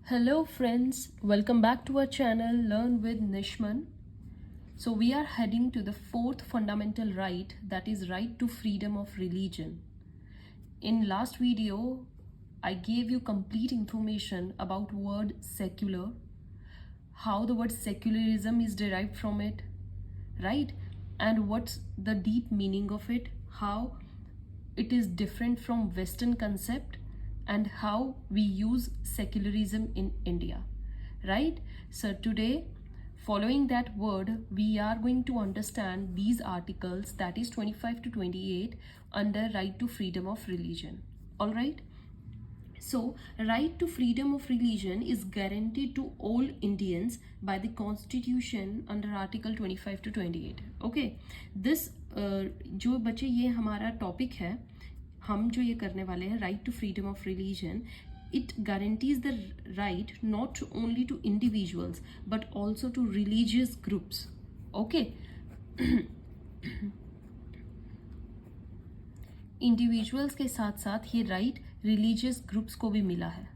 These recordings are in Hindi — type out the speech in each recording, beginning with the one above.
Hello friends, welcome back to our channel Learn with Nishman. So we are heading to the fourth fundamental right, that is right to freedom of religion. In last video, I gave you complete information about word secular, how the word secularism is derived from it, right? And what's the deep meaning of it, how it is different from Western concept, and how we use secularism in India, right? So today, following that word, we are going to understand these articles, that is 25 to 28, under right to freedom of religion. All right. So, right to freedom of religion is guaranteed to all Indians by the Constitution under Article 25 to 28. Okay, this जो बच्चे ये हमारा टॉपिक है, हम जो ये करने वाले हैं right to freedom of religion, it guarantees the right not only to individuals but also to religious groups. Okay. Individuals के साथ साथ ये राइट रिलीजियस ग्रुप्स को भी मिला है.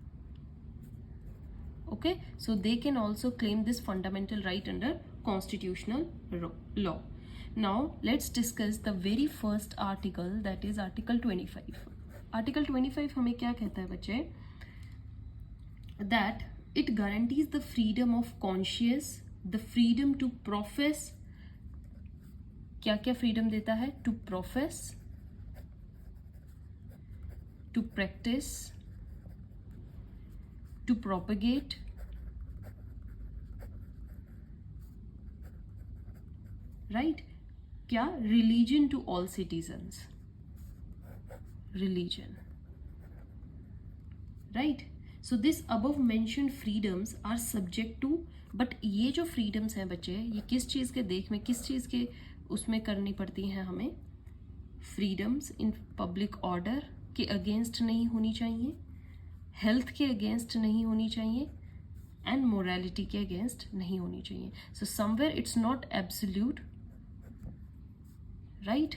Okay, so they can also claim this fundamental right under constitutional law. Now let's discuss the very first article, that is article 25. Article 25 हमें क्या कहता है बच्चे? That it guarantees the freedom of conscious, the freedom to profess. क्या क्या फ्रीडम देता है? To profess, to practice, to propagate, right? क्या? Religion to all citizens. Religion, right? So this above mentioned freedoms are subject to, but ये जो freedoms हैं बच्चे, ये किस चीज़ के देख में, किस चीज़ के उसमें करनी पड़ती हैं हमें? Freedoms in public order के अगेंस्ट नहीं होनी चाहिए, हेल्थ के अगेंस्ट नहीं होनी चाहिए, एंड मोरालिटी के अगेंस्ट नहीं होनी चाहिए. So somewhere it's not absolute, right?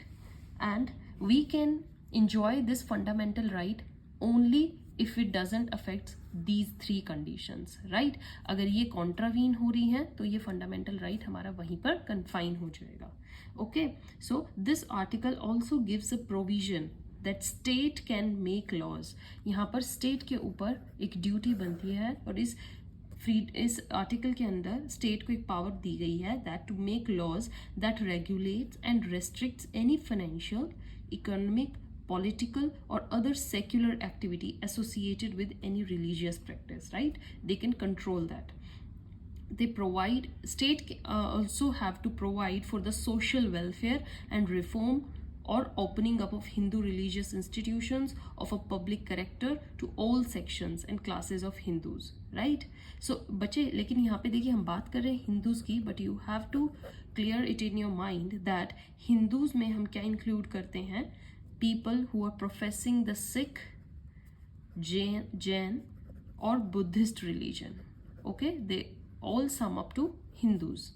And we can enjoy this fundamental right only if it doesn't affect these three conditions, right? अगर ये कॉन्ट्रावीन हो रही हैं तो ये फंडामेंटल राइट हमारा वहीं पर कन्फाइन हो जाएगा. Okay, so this article also gives a provision that state can make laws. यहाँ पर स्टेट के ऊपर एक ड्यूटी बनती है, और इस आर्टिकल के अंदर स्टेट को एक पावर दी गई है that to make laws that regulates and restricts any financial, economic, political or other secular activity associated with any religious practice, right? They can control that. They provide, state also have to provide for the social welfare and reform or opening up of Hindu religious institutions of a public character to all sections and classes of Hindus, right? So बच्चे, लेकिन यहाँ पे देखिए हम बात कर रहे हैं हिंदूज की, but you have to clear it in your mind that Hindus में हम क्या इंक्लूड करते हैं? People who are professing the Sikh, Jain or Buddhist religion. Okay, they all sum up to Hindus.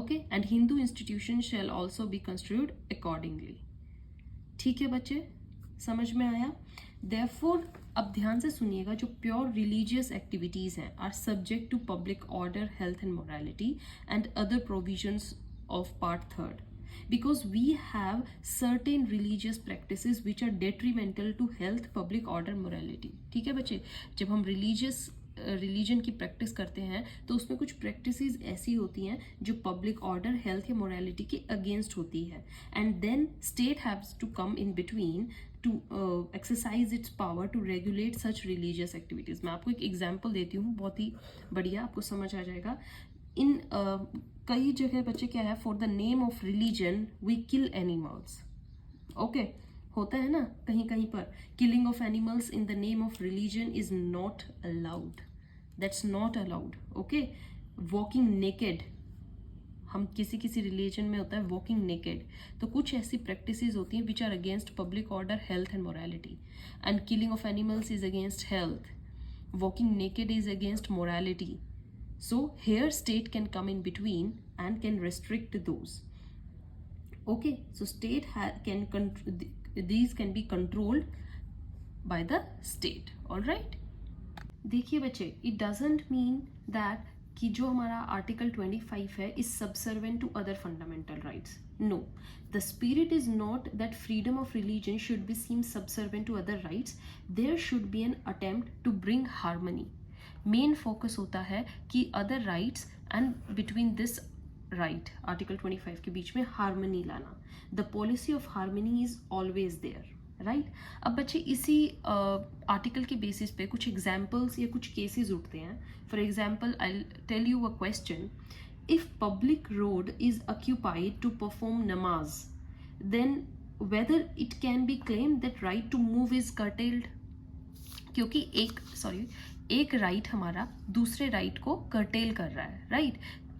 Okay, and Hindu institutions shall also be construed accordingly. ठीक है बच्चे, समझ में आया? Therefore, अब ध्यान से सुनिएगा, जो प्योर रिलीजियस एक्टिविटीज हैं are subject to public order, health and morality and other provisions of part 3rd. Because we have certain religious practices which are detrimental to health, public order, morality. ठीक है बच्चे, जब हम रिलीजन की प्रैक्टिस करते हैं तो उसमें कुछ प्रैक्टिसेस ऐसी होती हैं जो पब्लिक ऑर्डर, हेल्थ या मोरालिटी के अगेंस्ट होती है, and then state haves to come in between to exercise its power to regulate such religious activities. मैं आपको एक एग्जाम्पल देती हूँ, बहुत ही बढ़िया, आपको समझ आ जाएगा. इन कई जगह बच्चे क्या है, for the name of religion we kill animals. Okay, होता है ना कहीं कहीं पर. Killing of animals in the name of religion is not allowed, that's not allowed. Okay, walking naked, हम किसी रिलीजन में होता है वॉकिंग नेकेड, तो कुछ ऐसी प्रैक्टिसेस होती हैं which are against public order, health and morality. And killing of animals is against health, walking naked is against morality. So here state can come in between and can restrict those. Okay, so state these can be controlled by the state. All right. देखिए बच्चे, इट डजेंट मीन दैट कि जो हमारा आर्टिकल 25 है is subservient to other fundamental rights. No, the spirit is not that freedom of religion should be seem subservient to other rights. There should be an attempt to bring harmony. Main focus होता है कि other rights and between this right article 25 के बीच में हार्मनी लाना. The policy of harmony is always there. Right. अब बच्चे इसी आर्टिकल के बेसिस पे कुछ एग्जाम्पल्स या कुछ केसेस उठते हैं. For example, I tell you a question. If public road is occupied to perform नमाज, then whether it can be claim that right to move is curtailed. क्योंकि एक राइट हमारा दूसरे राइट को कर्टेल कर रहा है. Right.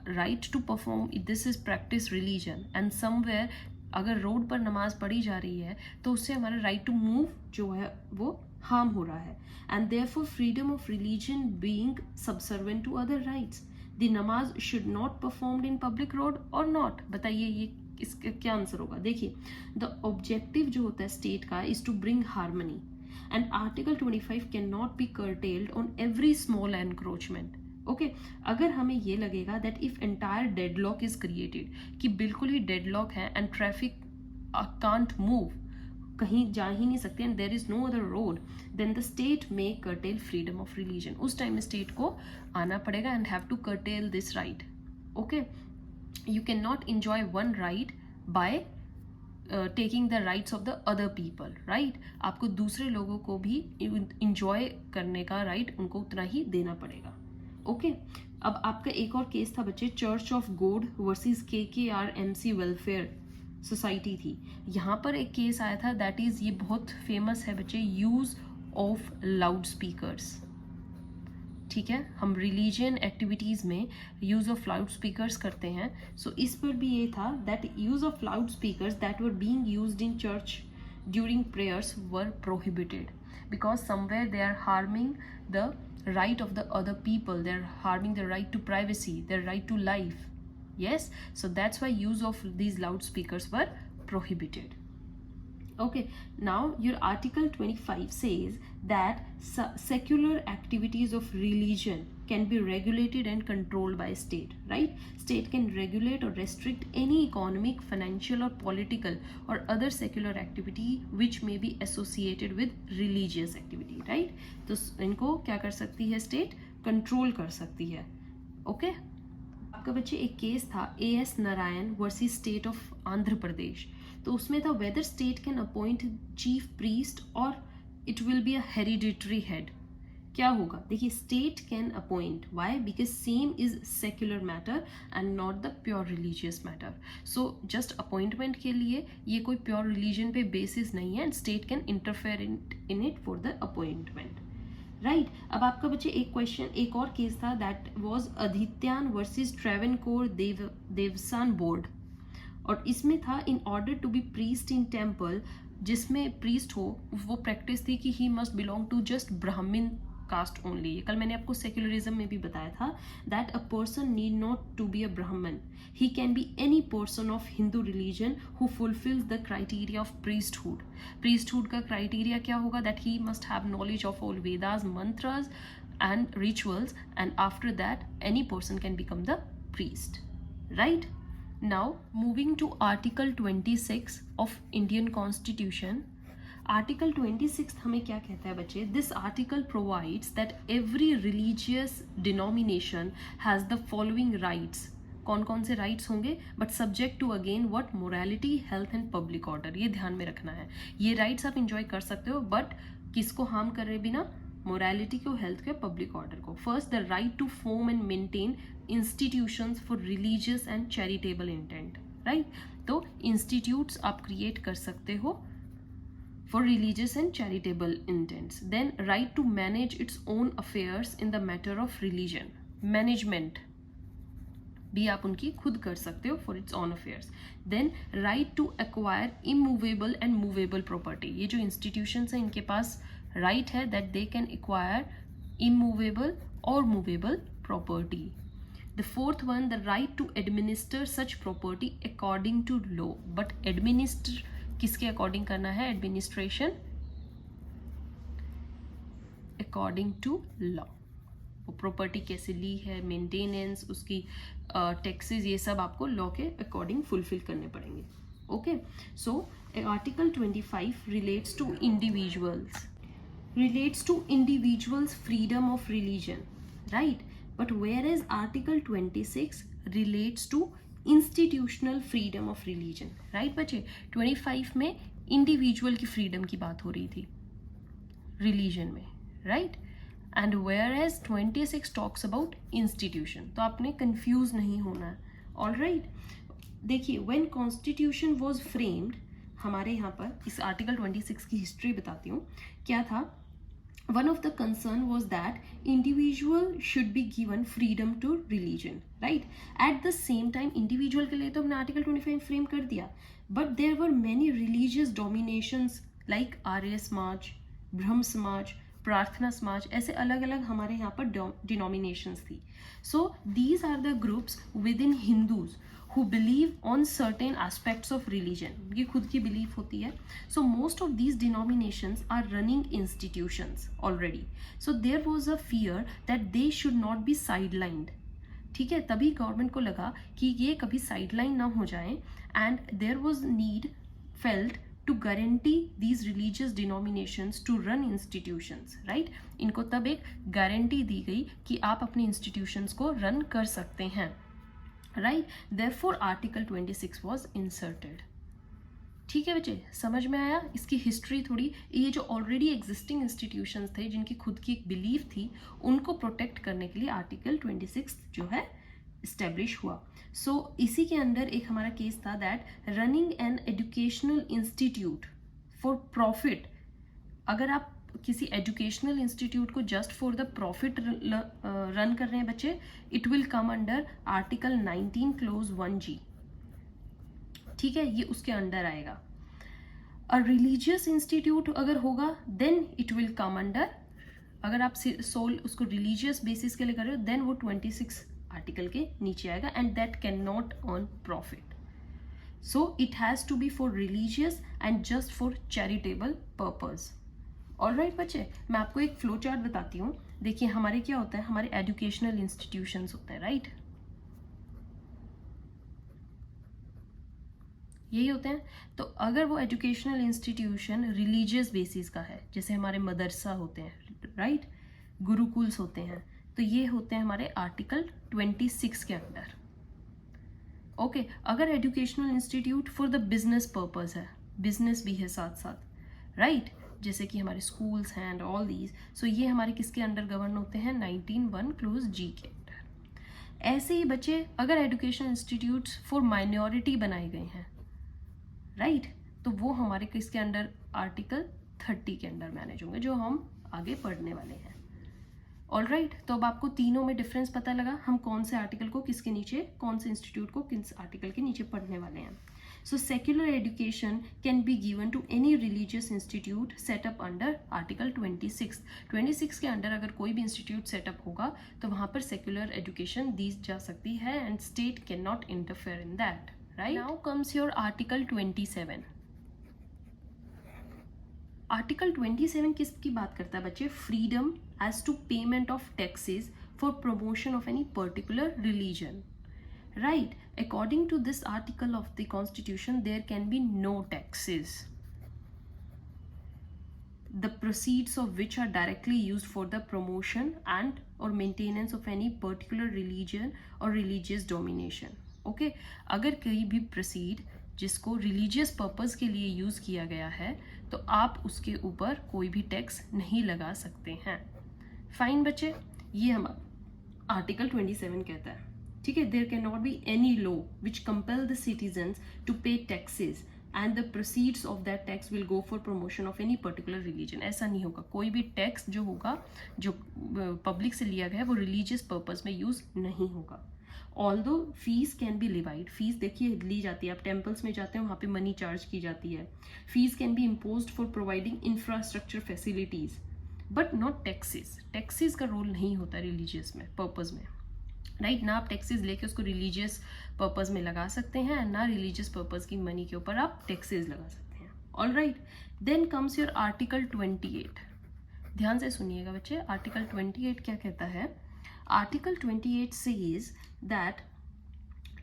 Right to perform, this is practice religion, and somewhere अगर रोड पर नमाज पढ़ी जा रही है तो उससे हमारा राइट टू मूव जो है वो हार्म हो रहा है. And therefore freedom of religion being subservient to other rights, the नमाज should not performed in public road और नॉट. बताइए ये इसका क्या आंसर होगा. देखिए, द ऑब्जेक्टिव जो होता है स्टेट का is to bring harmony, and article 25 can not be curtailed on every small encroachment. Okay. अगर हमें ये लगेगा that if entire deadlock is created, कि बिल्कुल ही डेडलॉक है एंड ट्रैफिक कांट मूव, कहीं जा ही नहीं सकते, and there is no other road, then the state may curtail freedom of religion. उस टाइम में स्टेट को आना पड़ेगा and have to curtail this right. Okay. You can not enjoy one right by taking the rights of the other people. Right. आपको दूसरे लोगों को भी इंजॉय करने का राइट उनको उतना ही देना पड़ेगा. ओके. अब आपका एक और केस था बच्चे, church of God versus KKRMC welfare society थी. यहाँ पर एक केस आया था, दैट इज, ये बहुत फेमस है बच्चे, यूज ऑफ लाउड स्पीकर्स. ठीक है, हम रिलीजियन एक्टिविटीज में यूज ऑफ लाउड स्पीकर्स करते हैं. सो इस पर भी ये था that use of loud speakers that were being used in church during prayers were prohibited because somewhere they are harming the right of the other people, they're harming their right to privacy, their right to life. Yes, so that's why use of these loudspeakers were prohibited. Okay, now your article 25 says that secular activities of religion can be regulated and controlled by state. Right. State can regulate or restrict any economic, financial or political or other secular activity which may be associated with religious activity. Right. तो इनको क्या कर सकती है स्टेट, कंट्रोल कर सकती है. ओके. आपका बच्चे एक केस था AS Narayan versus state of Andhra Pradesh. तो उसमें था whether state can appoint chief priest और it will be a hereditary head. क्या होगा. देखिए, state can appoint, why, because same is secular matter and not the pure religious matter. So just appointment के लिए ये कोई प्योर रिलीजन पे बेसिस नहीं है, and state can interfere in it for the appointment. Right. अब आपका बच्चे एक क्वेश्चन, एक और केस था, that was Adithyan versus Travancore Devaswom board. और इसमें था in order to be priest in temple, जिसमें प्रीस्ट हो, वो प्रैक्टिस थी कि he must belong to just Brahmin caste only. कल मैंने आपको सेक्युलरिज्म में भी बताया था that a person need not to be a Brahmin, he can be any person of Hindu religion who fulfils the criteria of priesthood. Priesthood का क्राइटेरिया क्या होगा, that he must have knowledge of all Vedas, mantras and rituals, and after that any person can become the priest. Right. Now moving to Article 26 of Indian Constitution. Article 26 हमें क्या कहता है बच्चे. This article provides that every religious denomination has the following rights. कौन कौन से राइट्स होंगे, but subject to again what, morality, health and public order. ये ध्यान में रखना है. ये राइट्स आप इंजॉय कर सकते हो, बट किसको हार्म कर रहे बिना, मोरालिटी को, हेल्थ के, पब्लिक ऑर्डर को. First, the right to form and maintain institutions for religious and charitable intent. Right. तो इंस्टीट्यूट्स आप क्रिएट कर सकते हो for religious and charitable intents. Then right to manage its own affairs in the matter of religion. Management भी आप उनकी खुद कर सकते हो for its own affairs. Then right to acquire immovable and movable property. ये जो institutions हैं इनके पास right है that they can acquire immovable or movable property. The fourth one, the right to administer such property according to law. But administer किसके अकॉर्डिंग करना है, एडमिनिस्ट्रेशन अकॉर्डिंग टू लॉ. वो प्रॉपर्टी कैसे ली है, मेंटेनेंस, उसकी टैक्सेस, ये सब आपको लॉ के अकॉर्डिंग फुलफिल करने पड़ेंगे. Okay, so article 25 relates to individuals freedom of religion, right? But whereas article 26 relates to institutional freedom of religion, right बच्चे? 25 में इंडिविजुअल की फ्रीडम की बात हो रही थी रिलीजन में, right? And whereas 26 talks about institution. तो आपने कंफ्यूज नहीं होना है. ऑल राइट, देखिए, व्हेन कॉन्स्टिट्यूशन वाज फ्रेम्ड, हमारे यहाँ पर इस आर्टिकल 26 की हिस्ट्री बताती हूँ. क्या था? One of the concern was that individual should be given freedom to religion, right? At the same time, individual के लिए तो हमने article 25 frame कर दिया, but there were many religious dominations like Arya Samaj, ब्रह्म समाज, प्रार्थना समाज, ऐसे अलग अलग हमारे यहाँ पर denominations थी. So these are the groups within Hindus who believe on certain aspects of religion. ये खुद की belief होती है. So most of these denominations are running institutions already. So there was a fear that they should not be sidelined. ठीक है, तभी गवर्नमेंट को लगा कि ये कभी साइडलाइन ना हो जाए, and there was need felt to guarantee these religious denominations to run institutions, right? इनको तब एक गारंटी दी गई कि आप अपने institutions को रन कर सकते हैं, right? Therefore article 26 was inserted. ठीक है बच्चे, समझ में आया? इसकी हिस्ट्री थोड़ी, ये जो ऑलरेडी एग्जिस्टिंग इंस्टीट्यूशंस थे जिनकी खुद की एक बिलीफ थी, उनको प्रोटेक्ट करने के लिए आर्टिकल 26 जो है इस्टेब्लिश हुआ. सो इसी के अंदर एक हमारा केस था that running an educational institute for profit. अगर आप किसी एजुकेशनल इंस्टीट्यूट को just for the profit run कर रहे हैं बच्चे, it will come under article 19 close 1G. ठीक है, ये उसके अंडर आएगा. अ रिलीजियस इंस्टीट्यूट अगर होगा then it will come under, अगर आप सोल उसको रिलीजियस बेसिस के लिए कर रहे हो देन वो 26 आर्टिकल के नीचे आएगा, and that can not earn profit. So it has to be for religious and just for charitable purpose. Alright बच्चे, मैं आपको एक फ्लो चार्ट बताती हूँ. देखिए हमारे क्या होता है, हमारे एजुकेशनल इंस्टीट्यूशंस होते हैं, राइट? यही होते हैं. तो अगर वो एजुकेशनल इंस्टीट्यूशन रिलीजियस बेसिस का है, जैसे हमारे मदरसा होते हैं, राइट, गुरुकुल्स होते हैं, तो ये होते हैं हमारे आर्टिकल 26 के अंडर. ओके, अगर educational institute for the business purpose है, बिजनेस भी है साथ साथ, राइट, जैसे कि हमारे स्कूल्स हैं एंड ऑल दीज, सो ये हमारे किसके अंडर गवर्न होते हैं, 19(1) क्लोज G के अंडर. ऐसे ही बच्चे, अगर एजुकेशनल इंस्टीट्यूट्स फॉर माइनॉरिटी बनाए गए हैं, राइट, तो वो हमारे किसके अंडर, आर्टिकल 30 के अंडर मैनेज होंगे, जो हम आगे पढ़ने वाले हैं. ऑल राइट, तो अब आपको तीनों में डिफरेंस पता लगा, हम कौन से आर्टिकल को किसके नीचे, कौन से इंस्टीट्यूट को किस आर्टिकल के नीचे पढ़ने वाले हैं. So secular education can be given to any religious institute set up under Article 26. 26 के अंडर अगर कोई भी इंस्टीट्यूट सेटअप होगा तो वहाँ पर सेक्युलर एजुकेशन दी जा सकती है, and state can not interfere in that, right? Now comes your article 27. Article 27 किसकी बात करता है बच्चे? Freedom as to payment of taxes for promotion of any particular religion, right? According to this article of the constitution, there can be no taxes, the proceeds of which are directly used for the promotion and or maintenance of any particular religion or religious domination. Okay, अगर कोई भी proceed जिसको religious purpose के लिए use किया गया है, तो आप उसके ऊपर कोई भी टैक्स नहीं लगा सकते हैं. फाइन बच्चे, ये हम आर्टिकल 27 कहता है. ठीक है, there can not be any law which compel the citizens to pay taxes and the proceeds of that tax will go for promotion of any particular religion. ऐसा नहीं होगा. कोई भी टैक्स जो होगा, जो पब्लिक से लिया गया है, वो रिलीजियस पर्पज में यूज नहीं होगा. Although fees can be levied, fees देखिए ली जाती है, आप टेम्पल्स में जाते हैं वहाँ पे मनी चार्ज की जाती है. Fees can be imposed for providing infrastructure facilities, but not taxes. Taxes का रोल नहीं होता रिलीजियस में पर्पज में, राइट? ना आप टैक्सेस लेके उसको रिलीजियस पर्पज में लगा सकते हैं, ना रिलीजियस पर्पज की मनी के ऊपर आप टैक्सेस लगा सकते हैं. All right, then comes your article 28. ध्यान से सुनिएगा बच्चे, आर्टिकल 28 क्या कहता है Article 28 says that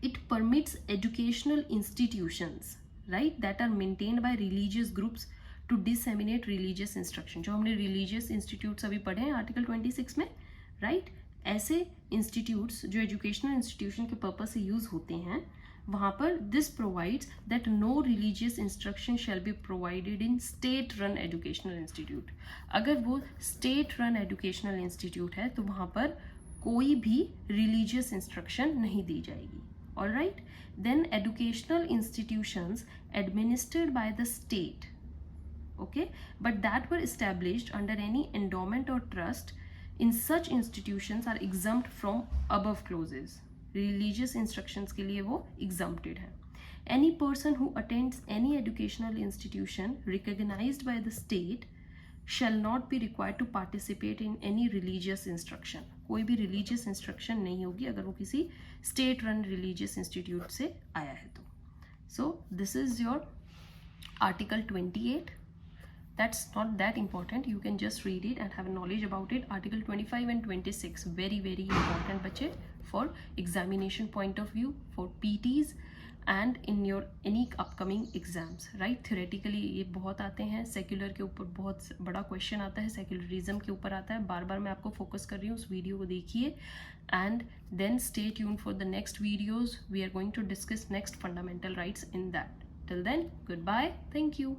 it permits educational institutions, right, that are maintained by religious groups to disseminate religious instruction. जो हमने religious institutes अभी पढ़े हैं आर्टिकल 26 में, right, ऐसे institutes जो educational institution के purpose से use होते हैं, वहाँ पर this provides that no religious instruction shall be provided in state run educational institute. अगर वो state run educational institute है तो वहाँ पर कोई भी religious instruction नहीं दी जाएगी. Alright, then educational institutions administered by the state, okay, but that were established under any endowment or trust in such institutions are exempt from above clauses. Religious instructions के लिए वो exempted है. Any person who attends any educational institution recognized by the state shall not be required to participate in any religious instruction. कोई भी religious instruction नहीं होगी अगर वो किसी state run religious institute से आया है तो. So this is your article 28. That's not that important, you can just read it and have knowledge about it. Article 25 and 26 very very important बच्चे for examination point of view, for PTs and in your any upcoming exams, right. theoretically ये बहुत आते हैं, सेक्युलर के ऊपर बहुत बड़ा क्वेश्चन आता है, सेक्युलरिज्म के ऊपर आता है, बार बार मैं आपको फोकस कर रही हूँ, उस वीडियो को देखिए and then stay tuned for the next videos. We are going to discuss next fundamental rights in that. Till then, goodbye, thank you.